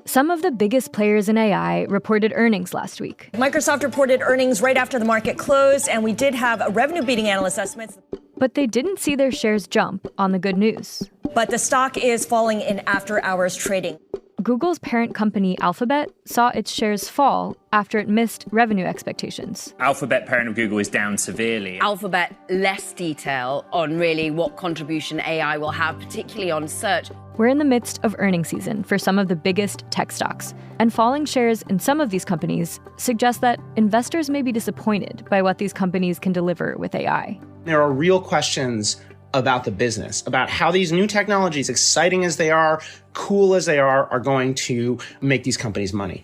Some of the biggest players in AI reported earnings last week. Microsoft reported earnings right after the market closed, and we did have a revenue-beating analyst estimates. But they didn't see their shares jump on the good news. But the stock is falling in after-hours trading. Google's parent company, Alphabet, saw its shares fall after it missed revenue expectations. Alphabet, parent of Google, is down severely. Alphabet, less detail on really what contribution AI will have, particularly on search. We're in the midst of earnings season for some of the biggest tech stocks, and falling shares in some of these companies suggest that investors may be disappointed by what these companies can deliver with AI. There are real questions about the business, about how these new technologies, exciting as they are, cool as they are going to make these companies money.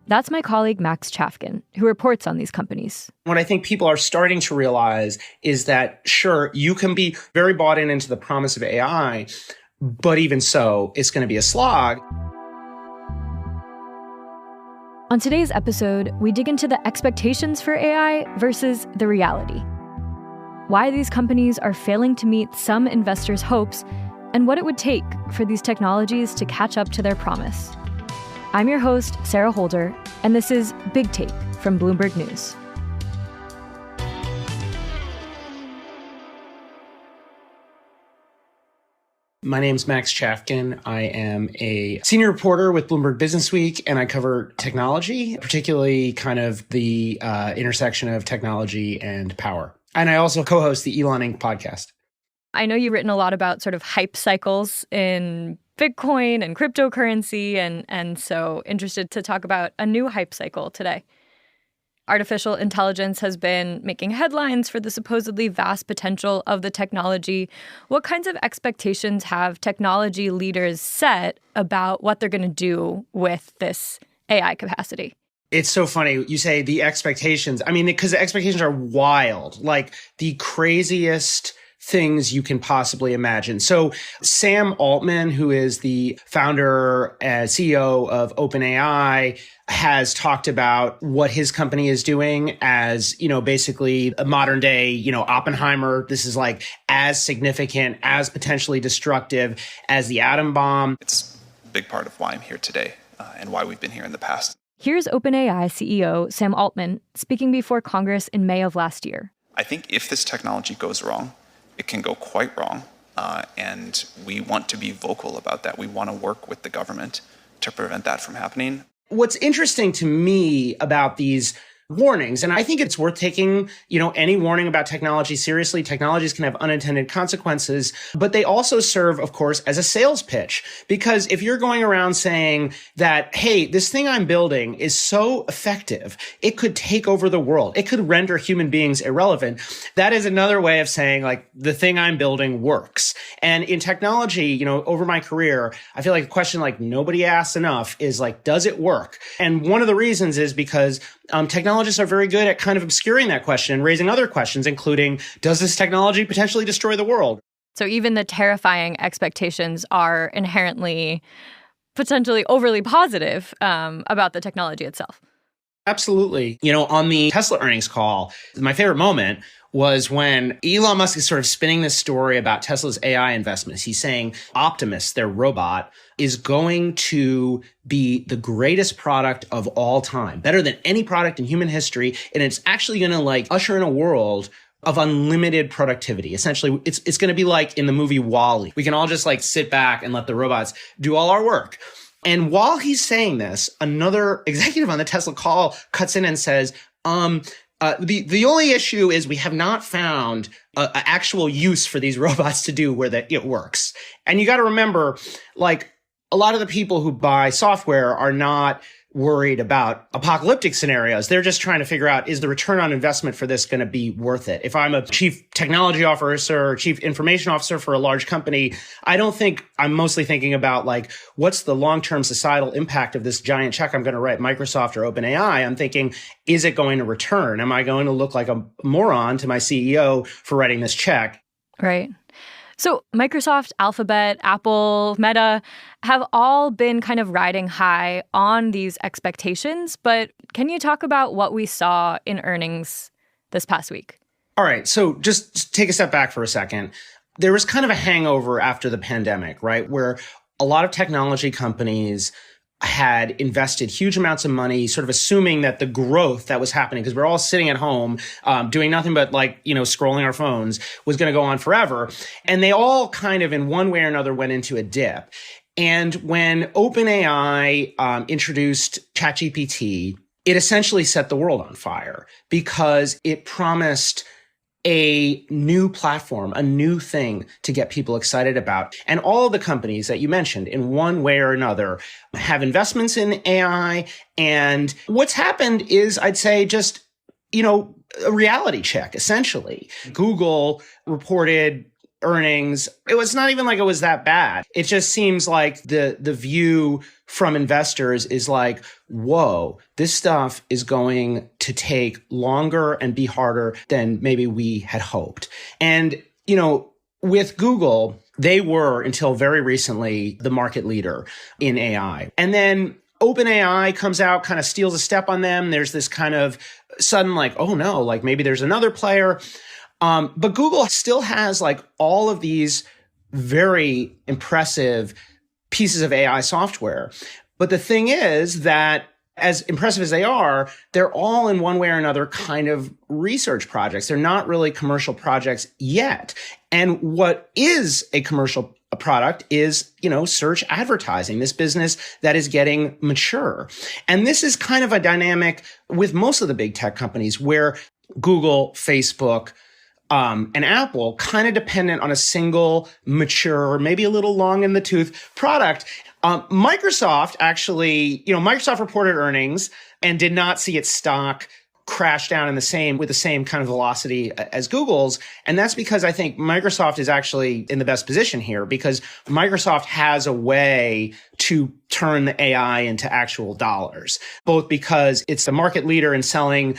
That's my colleague Max Chafkin, who reports on these companies. What I think people are starting to realize is that, sure, you can be very bought into the promise of AI, but even so, it's going to be a slog. On today's episode, we dig into the expectations for AI versus the reality. Why these companies are failing to meet some investors' hopes, and what it would take for these technologies to catch up to their promise. I'm your host, Sarah Holder, and this is Big Take from Bloomberg News. My name's Max Chafkin. I am a senior reporter with Bloomberg Businessweek, and I cover technology, particularly kind of the intersection of technology and power. And I also co-host the Elon Inc. podcast. I know you've written a lot about sort of hype cycles in Bitcoin and cryptocurrency, and so interested to talk about a new hype cycle today. Artificial intelligence has been making headlines for the supposedly vast potential of the technology. What kinds of expectations have technology leaders set about what they're going to do with this AI capacity? It's so funny. You say the expectations. I mean, because the expectations are wild, like the craziest things you can possibly imagine. So Sam Altman, who is the founder and CEO of OpenAI, has talked about what his company is doing as, basically a modern day, Oppenheimer. This is like as significant, as potentially destructive as the atom bomb. It's a big part of why I'm here today and why we've been here in the past. Here's OpenAI CEO Sam Altman speaking before Congress in May of last year. I think if this technology goes wrong, it can go quite wrong. And we want to be vocal about that. We want to work with the government to prevent that from happening. What's interesting to me about these warnings, and I think it's worth taking, any warning about technology seriously. Technologies can have unintended consequences, but they also serve, of course, as a sales pitch. Because if you're going around saying that, hey, this thing I'm building is so effective, it could take over the world, it could render human beings irrelevant, that is another way of saying, like, the thing I'm building works. And in technology, over my career, I feel like a question like nobody asks enough is like, does it work? And one of the reasons is because technologists are very good at kind of obscuring that question and raising other questions, including, does this technology potentially destroy the world? So even the terrifying expectations are inherently potentially overly positive about the technology itself. Absolutely. On the Tesla earnings call, my favorite moment was when Elon Musk is sort of spinning this story about Tesla's AI investments. He's saying Optimus, their robot, is going to be the greatest product of all time, better than any product in human history. And it's actually going to usher in a world of unlimited productivity. Essentially, it's going to be like in the movie WALL-E. We can all just sit back and let the robots do all our work. And while he's saying this, another executive on the Tesla call cuts in and says, the only issue is we have not found an actual use for these robots to do where it works. And you got to remember, a lot of the people who buy software are not worried about apocalyptic scenarios. They're just trying to figure out, is the return on investment for this going to be worth it? If I'm a chief technology officer or chief information officer for a large company, I'm mostly thinking about what's the long-term societal impact of this giant check I'm going to write Microsoft or OpenAI? I'm thinking, is it going to return? Am I going to look like a moron to my CEO for writing this check? Right. So Microsoft, Alphabet, Apple, Meta have all been kind of riding high on these expectations. But can you talk about what we saw in earnings this past week? All right. So just take a step back for a second. There was kind of a hangover after the pandemic, right? Where a lot of technology companies had invested huge amounts of money, sort of assuming that the growth that was happening, because we're all sitting at home doing nothing but scrolling our phones, was going to go on forever. And they all kind of in one way or another went into a dip. And when OpenAI introduced ChatGPT, it essentially set the world on fire because it promised a new platform, a new thing to get people excited about. And all of the companies that you mentioned in one way or another have investments in AI. And what's happened is, I'd say, just, a reality check, essentially. Google reported earnings. It was not even like it was that bad. It just seems like the view from investors is like, whoa, this stuff is going to take longer and be harder than maybe we had hoped. And, with Google, they were until very recently the market leader in AI. And then OpenAI comes out, kind of steals a step on them. There's this kind of sudden oh no, maybe there's another player. But Google still has all of these very impressive pieces of AI software. But the thing is that as impressive as they are, they're all in one way or another kind of research projects. They're not really commercial projects yet. And what is a commercial product is, search advertising, this business that is getting mature. And this is kind of a dynamic with most of the big tech companies where Google, Facebook, and Apple kind of dependent on a single, mature, maybe a little long in the tooth product. Microsoft actually, Microsoft reported earnings and did not see its stock crash down with the same kind of velocity as Google's. And that's because I think Microsoft is actually in the best position here because Microsoft has a way to turn the AI into actual dollars, both because it's the market leader in selling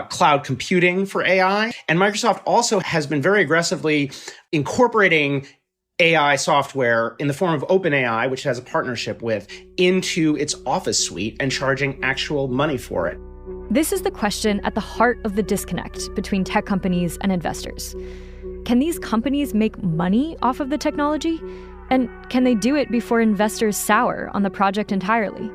cloud computing for AI. And Microsoft also has been very aggressively incorporating AI software in the form of OpenAI, which it has a partnership with, into its Office suite and charging actual money for it. This is the question at the heart of the disconnect between tech companies and investors. Can these companies make money off of the technology? And can they do it before investors sour on the project entirely?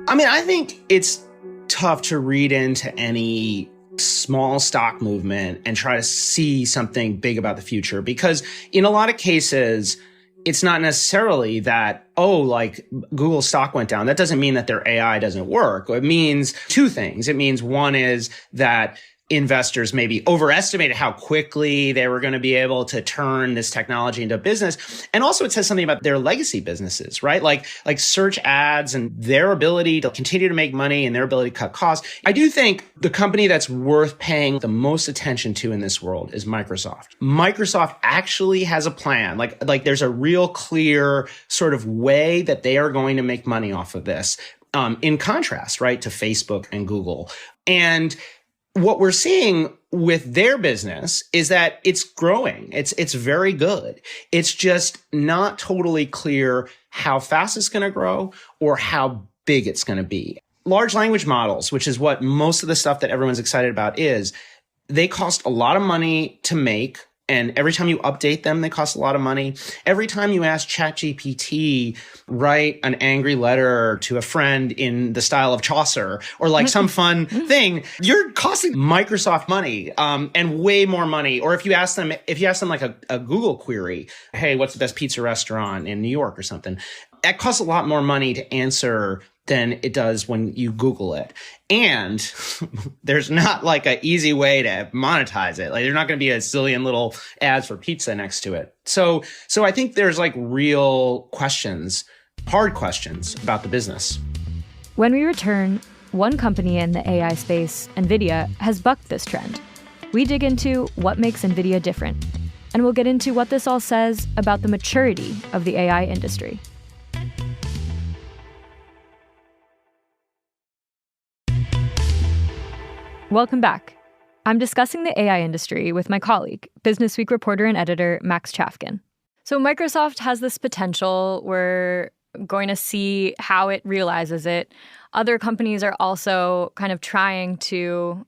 I think it's tough to read into any small stock movement and try to see something big about the future because in a lot of cases, it's not necessarily that, Google stock went down. That doesn't mean that their AI doesn't work. It means two things. It means one is that investors maybe overestimated how quickly they were going to be able to turn this technology into business. And also it says something about their legacy businesses, right? Like search ads and their ability to continue to make money and their ability to cut costs. I do think the company that's worth paying the most attention to in this world is Microsoft. Microsoft actually has a plan. Like there's a real clear sort of way that they are going to make money off of this. In contrast, right, to Facebook and Google. And what we're seeing with their business is that it's growing. It's very good. It's just not totally clear how fast it's going to grow or how big it's going to be. Large language models, which is what most of the stuff that everyone's excited about is, they cost a lot of money to make. And every time you update them, they cost a lot of money. Every time you ask ChatGPT, write an angry letter to a friend in the style of Chaucer or some fun thing, you're costing Microsoft money and way more money. Or if you ask them like a Google query, hey, what's the best pizza restaurant in New York or something? That costs a lot more money to answer than it does when you Google it. And there's not an easy way to monetize it. There's not going to be a zillion little ads for pizza next to it. So I think there's real questions, hard questions about the business. When we return, one company in the AI space, Nvidia, has bucked this trend. We dig into what makes Nvidia different. And we'll get into what this all says about the maturity of the AI industry. Welcome back. I'm discussing the AI industry with my colleague, Businessweek reporter and editor Max Chafkin. So Microsoft has this potential. We're going to see how it realizes it. other companies are also kind of trying to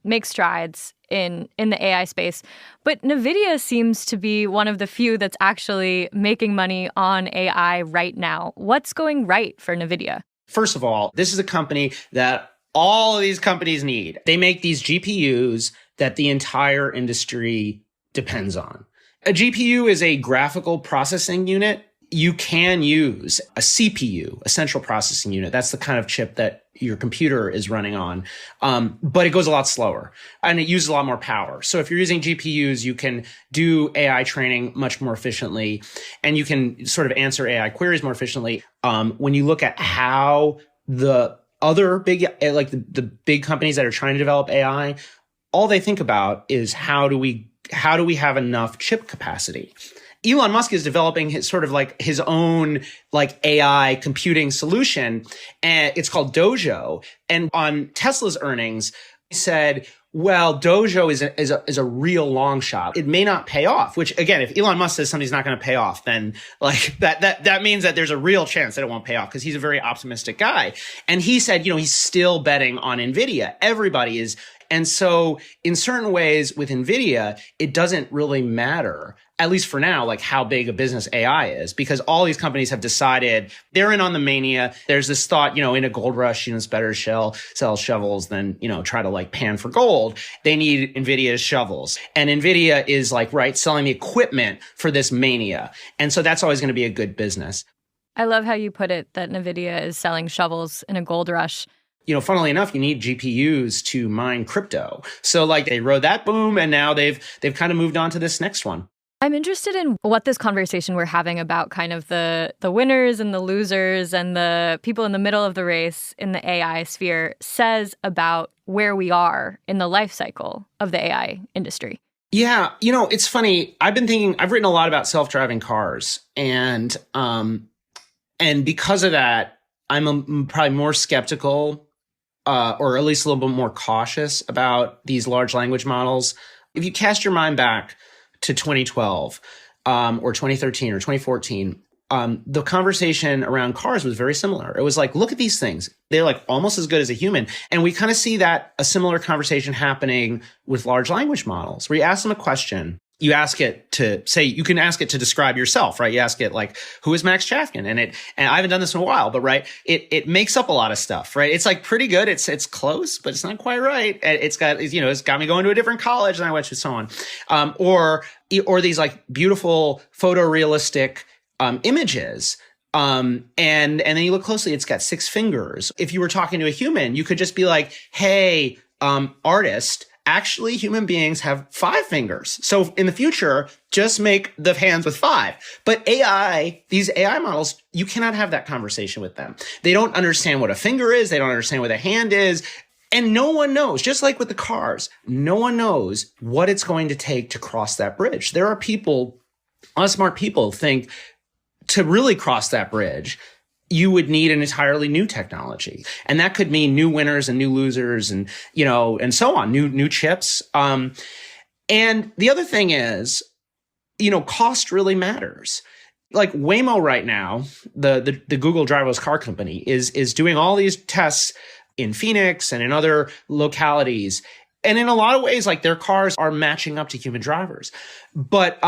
make strides in the AI space. But Nvidia seems to be one of the few that's actually making money on AI right now. What's going right for Nvidia? First of all, this is a company that all of these companies need. They make these GPUs that the entire industry depends on. A GPU is a graphical processing unit. You can use a CPU, a central processing unit. That's the kind of chip that your computer is running on. But it goes a lot slower and it uses a lot more power. So if you're using GPUs, you can do AI training much more efficiently and you can sort of answer AI queries more efficiently. When you look at how the other big, like the big companies that are trying to develop AI, all they think about is how do we have enough chip capacity? Elon Musk is developing his own AI computing solution, and it's called Dojo. And on Tesla's earnings, he said, well, Dojo is a real long shot. It may not pay off, which again, if Elon Musk says something's not going to pay off, then that means that there's a real chance that it won't pay off because he's a very optimistic guy. And he said, he's still betting on Nvidia. Everybody is. And so in certain ways with Nvidia, it doesn't really matter, at least for now, how big a business AI is, because all these companies have decided they're in on the mania. There's this thought, in a gold rush, it's better to sell shovels than, try to pan for gold. They need Nvidia's shovels. And Nvidia is selling the equipment for this mania. And so that's always going to be a good business. I love how you put it that Nvidia is selling shovels in a gold rush. Funnily enough, you need GPUs to mine crypto. So they rode that boom and now they've kind of moved on to this next one. I'm interested in what this conversation we're having about kind of the winners and the losers and the people in the middle of the race in the AI sphere says about where we are in the life cycle of the AI industry. Yeah, it's funny. I've written a lot about self-driving cars and because of that, I'm probably more skeptical or at least a little bit more cautious about these large language models. If you cast your mind back to 2012 or 2013 or 2014, the conversation around cars was very similar. It was look at these things. They're almost as good as a human. And we kind of see that a similar conversation happening with large language models, where you ask them a question. You ask it to you can ask it to describe yourself, right? You ask it who is Max Chafkin? And I haven't done this in a while, but right, it makes up a lot of stuff, right? It's pretty good. It's close, but it's not quite right. It's got me going to a different college than I went to, so on. Or these beautiful photorealistic images. And then you look closely, it's got 6 fingers. If you were talking to a human, you could just be hey, artist, actually, human beings have 5 fingers. So in the future, just make the hands with 5. But these AI models, you cannot have that conversation with them. They don't understand what a finger is. They don't understand what a hand is. And no one knows, just like with the cars, no one knows what it's going to take to cross that bridge. There are people, smart people think to really cross that bridge, you would need an entirely new technology. And that could mean new winners and new losers and, and so on, new chips. And the other thing is, cost really matters. Waymo right now, the Google driverless car company is doing all these tests in Phoenix and in other localities. And in a lot of ways, their cars are matching up to human drivers. But,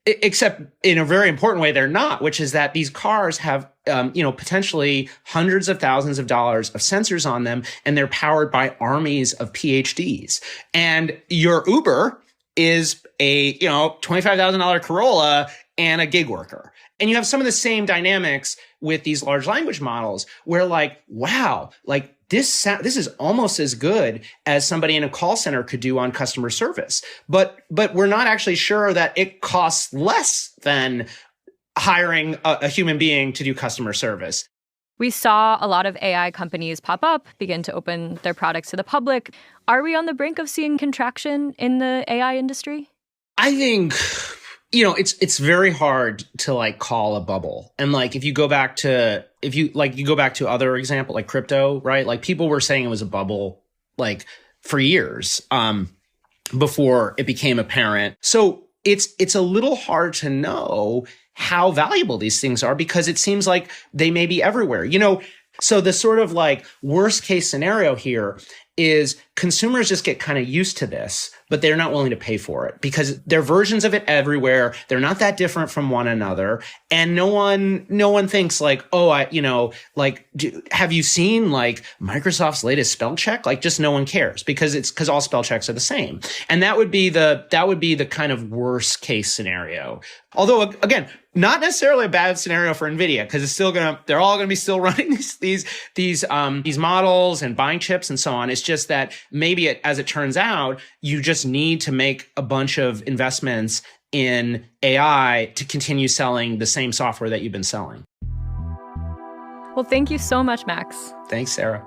except in a very important way, they're not, which is that these cars have, potentially hundreds of thousands of dollars of sensors on them, and they're powered by armies of PhDs. And your Uber is a, $25,000 Corolla and a gig worker. And you have some of the same dynamics with these large language models where wow, this is almost as good as somebody in a call center could do on customer service. But we're not actually sure that it costs less than hiring a human being to do customer service. We saw a lot of AI companies pop up, begin to open their products to the public. Are we on the brink of seeing contraction in the AI industry? I think it's very hard to call a bubble. And if you go back to other example, like crypto, right? People were saying it was a bubble, for years, before it became apparent. So it's a little hard to know how valuable these things are because it seems like they may be everywhere. So the sort of like worst case scenario here is consumers just get kind of used to this, but they're not willing to pay for it because there are versions of it everywhere. They're not that different from one another. And no one thinks like, oh, have you seen like Microsoft's latest spell check? Like just no one cares because all spell checks are the same. And that would be the kind of worst case scenario. Although again, not necessarily a bad scenario for Nvidia because they're all gonna be still running these models and buying chips and so on. It's just that maybe as it turns out, you just need to make a bunch of investments in AI to continue selling the same software that you've been selling. Well, thank you so much, Max. Thanks, Sarah.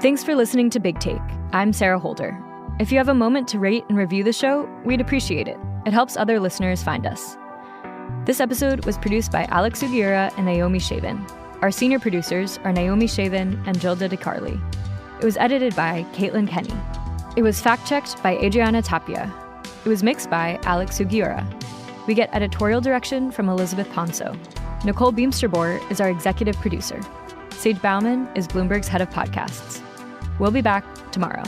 Thanks for listening to Big Take. I'm Sarah Holder. If you have a moment to rate and review the show, we'd appreciate it. It helps other listeners find us. This episode was produced by Alex Sugiura and Naomi Shavin. Our senior producers are Naomi Shavin and Gilda DeCarli. It was edited by Caitlin Kenny. It was fact-checked by Adriana Tapia. It was mixed by Alex Sugiura. We get editorial direction from Elizabeth Ponso. Nicole Beamsterboer is our executive producer. Sage Bauman is Bloomberg's head of podcasts. We'll be back tomorrow.